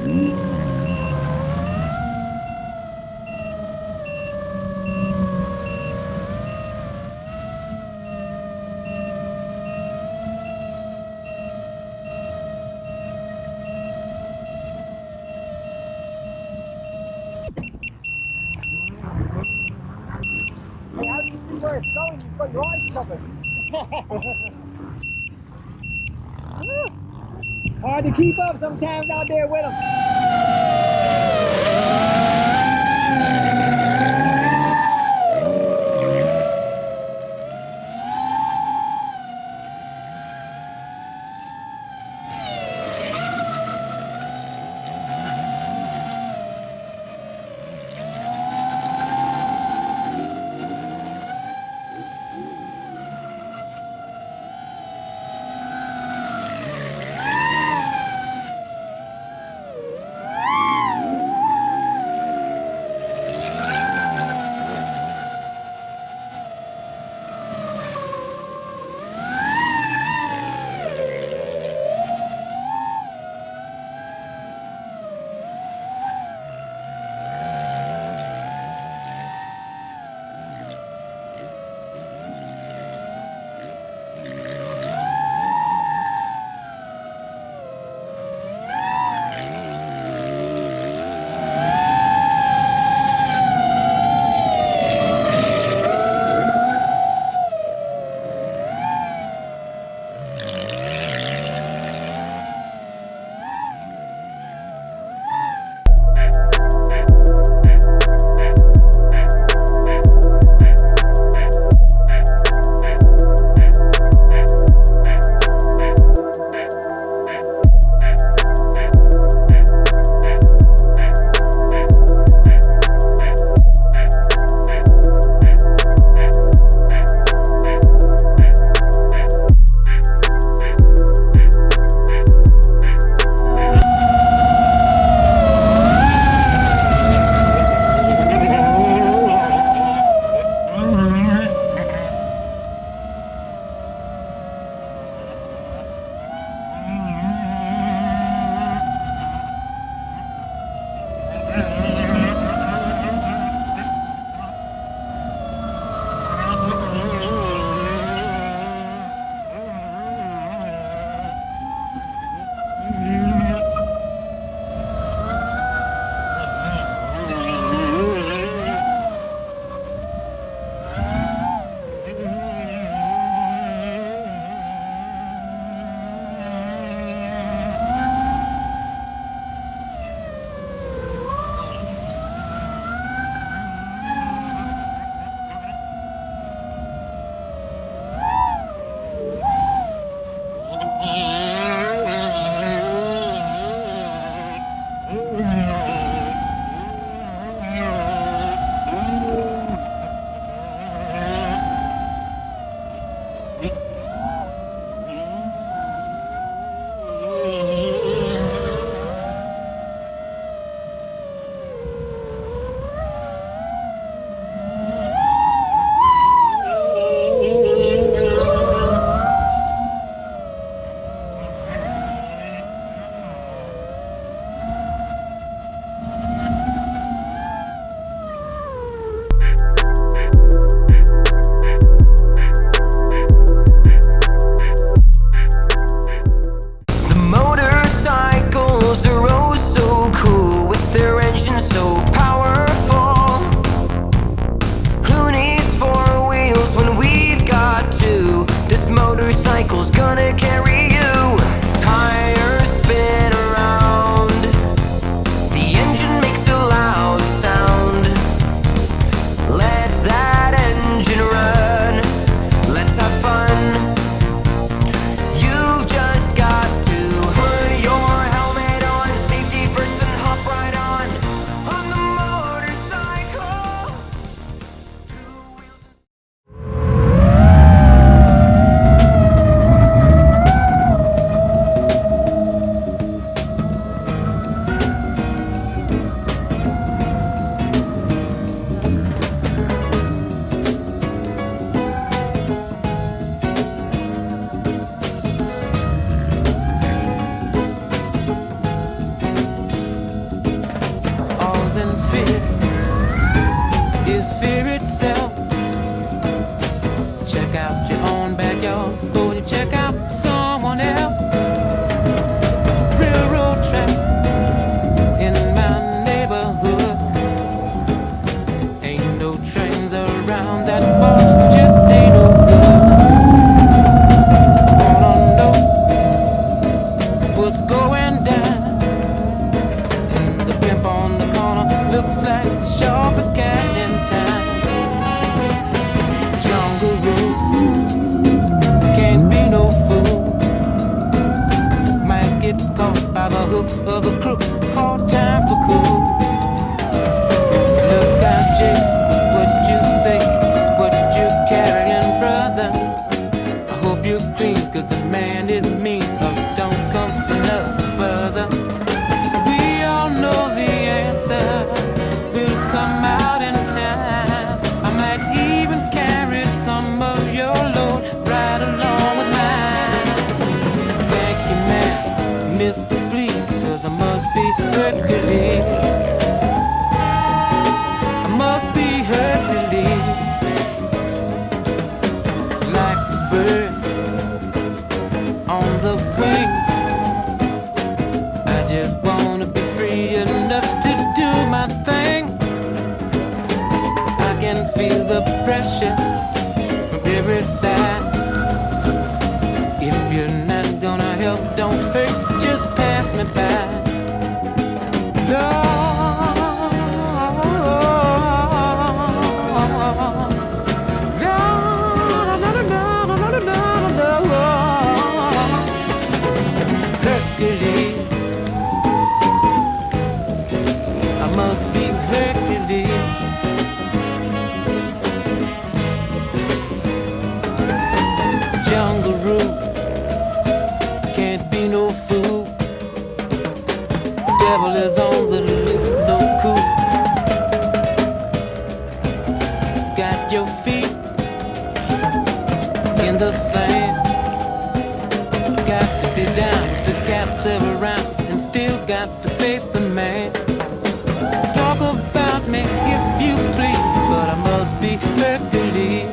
How do you see where it's going? You've got your eyes covered. Hard to keep up sometimes out there with them. typical of a crook, hard time for cool. Look out, Jake, what you say, what you carrying, brother? I hope you're clean, cause the man is mean, or don't come no further. We all know the answer will come out in time. I might even carry some of your load right along with mine. Thank you, man, Mr. Please, cause I must be Hercules. I must be Hercules. Like the bird on the wing, I just wanna be free enough to do my thing. I can feel the pressure from every side. If you're not gonna help, don't hurt, just pass me by. Lord, Hercules, I must be Hercules. Jungle rule, can't be no fool. Devil is on the loose, no cool. Got your feet in the sand. Got to be down with the cats around, and still got to face the man. Talk about me if you please, but I must be Hercules.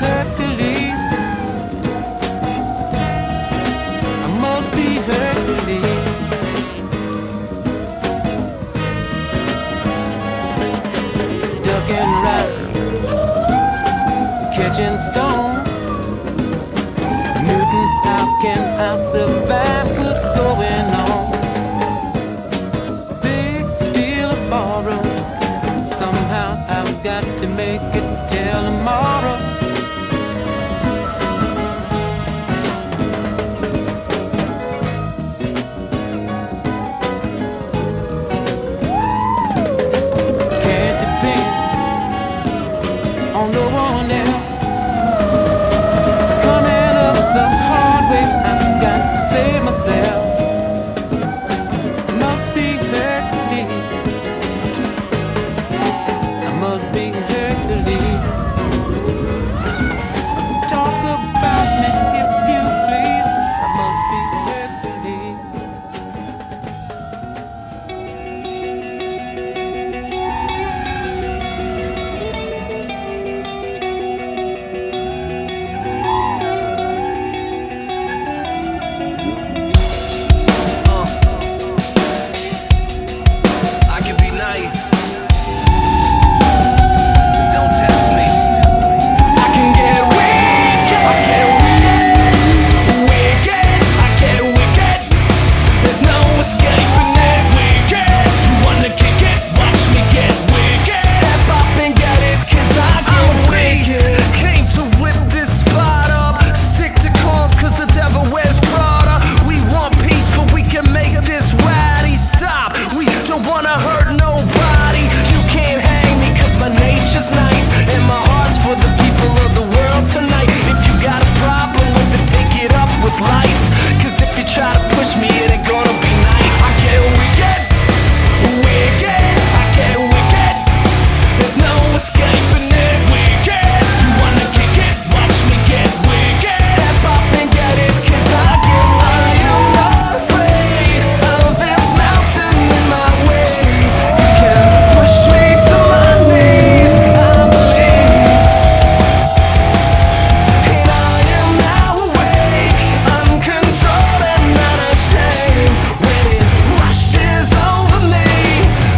Hercules, I must be Hercules. Ducking rocks, catching stone. Newton, how can I survive? What's going on? Big, steal or borrow. Somehow I've got to make it till tomorrow. Can't depend on no one else. Coming up the hard way, I've got to save myself. Must be Hercules. I must be Hercules. Talk about me if you please. I must be Hercules. I can be nice, but don't test me. I can get wicked, I get wicked, I get wicked. There's no escaping it, wicked. You wanna kick it? Watch me get wicked. Step up and get it, cause I get wicked. Came to rip this spot up. Stick to clowns cause the devil wears Prada. We want peace but we can make this ratty. Stop, we don't wanna hurt nobody. You can't hang me cause my nature's nice, and my heart's for the people of the world tonight. If you got a problem with it, take it up with life, cause if you try to push me, it ain't gonna be nice. I get wicked, wicked, I get wicked. There's no escaping it, wicked. You wanna kick it? Watch me get wicked. Step up and get it, cause I get wicked. I am not afraid of this mountain in my way. You can push me to my knees, I believe. And I am now awake, uncontrolled and not ashamed. When it rushes over me,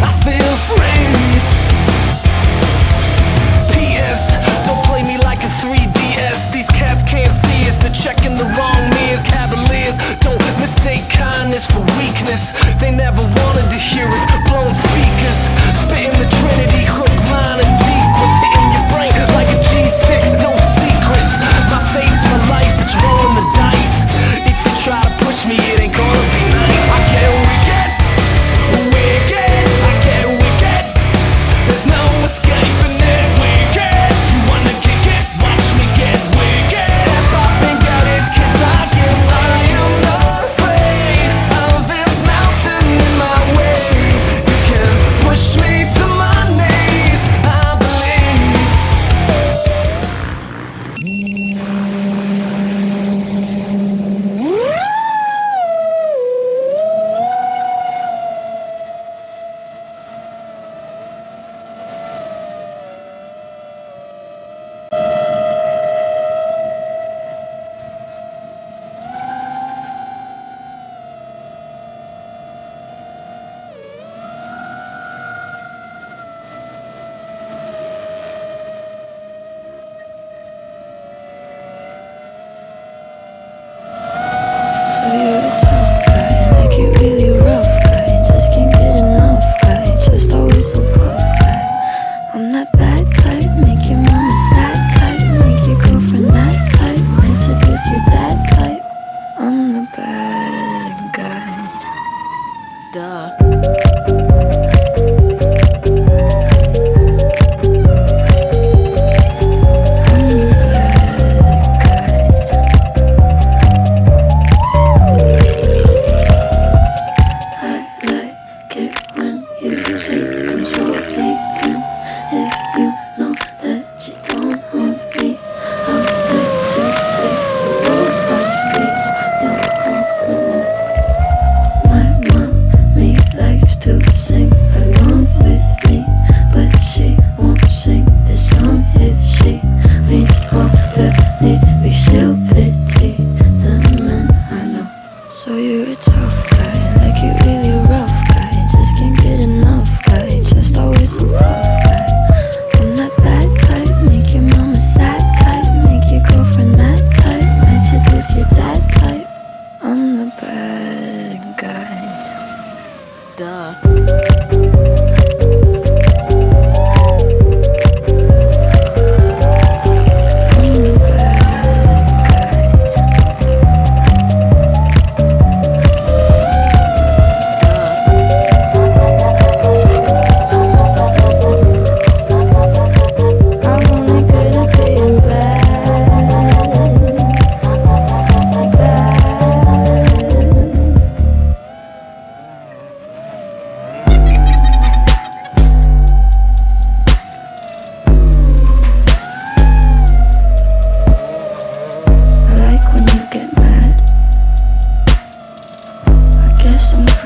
I feel free. P.S. Don't play me like a 3DS. These cats can't see us, they're checking the wrong mirrors. Cavaliers don't mistake kindness for weakness. They never wanted to hear us. Blown speakers, spitting the Trinity, hook, line, and sequence. Hitting your brain like a G6, no secrets. My fate's my life, but you're rolling the dice. If you try to push me, it ain't gonna be nice. I get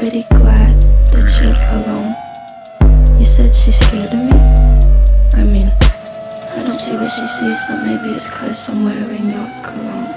pretty glad that you're alone. You said she's scared of me? I mean, I don't see what she sees, but maybe it's 'cause I'm wearing your cologne.